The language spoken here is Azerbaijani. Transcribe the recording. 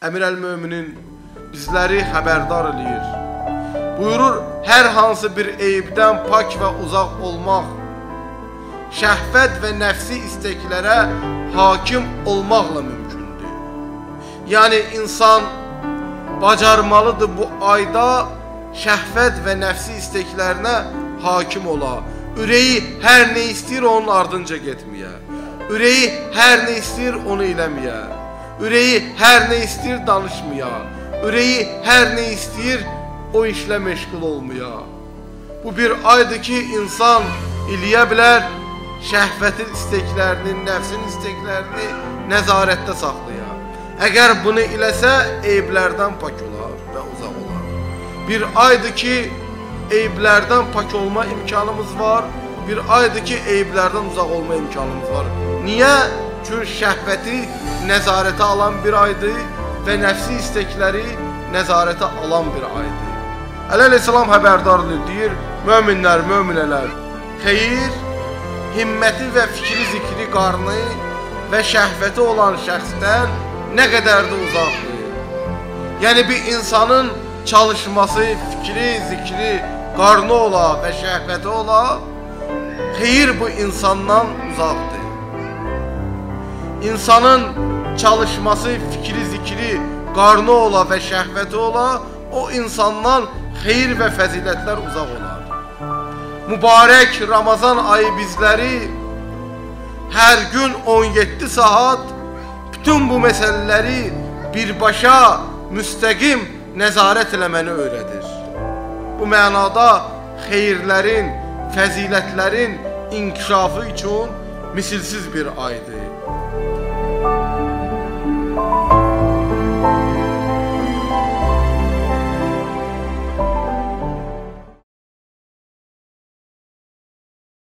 Əmirəl-Möminin bizləri xəbərdar eləyir. Buyurur, hər hansı bir eyibdən pak və uzaq olmaq, şəhvət və nəfsi isteklərə hakim olmaqla mümkündür. Yəni, insan bacarmalıdır bu ayda şəhvət və nəfsi isteklərinə hakim ola. Ürəyi hər nə istəyir, onun ardınca getməyə. Ürəyi hər nə istəyir, onu eləməyə. Ürəyi hər nə istəyir, danışmaya. Ürəyi hər nə istəyir, o işlə məşğul olmaya. Bu bir aydır ki, insan eləyə bilər, şəhvətin isteklərini, nəfsin isteklərini nəzarətdə saxlaya. Əgər bunu eləsə, eyblərdən pak olar və uzaq olar. Bir aydır ki, eyblərdən pak olma imkanımız var. Bir aydır ki, eyblərdən uzaq olma imkanımız var. Niyə? Çünki şəhvəti nəzarətə alan bir aydır və nəfsi istekləri nəzarətə alan bir aydır. Əleyhissalam xəbərdardır, deyir, möminlər, möminələr, xeyir, himməti və fikri, zikri, qarnı və şəhvəti olan şəxsdən nə qədər də uzaqdır. Yəni, bir insanın çalışması, fikri, zikri, qarnı ola və şəhvəti ola, xeyir bu insandan uzaqdır. İnsanın çalışması, fikri, zikri, qarnı ola və şəhvəti ola, o insandan xeyir və fəzilətlər uzaq olar. Mübarək Ramazan ayı bizləri hər gün 17 saat bütün bu məsələləri birbaşa, müstəqim nəzarət eləməni öyrədir. Bu mənada xeyirlərin, fəzilətlərin inkişafı üçün misilsiz bir aydır.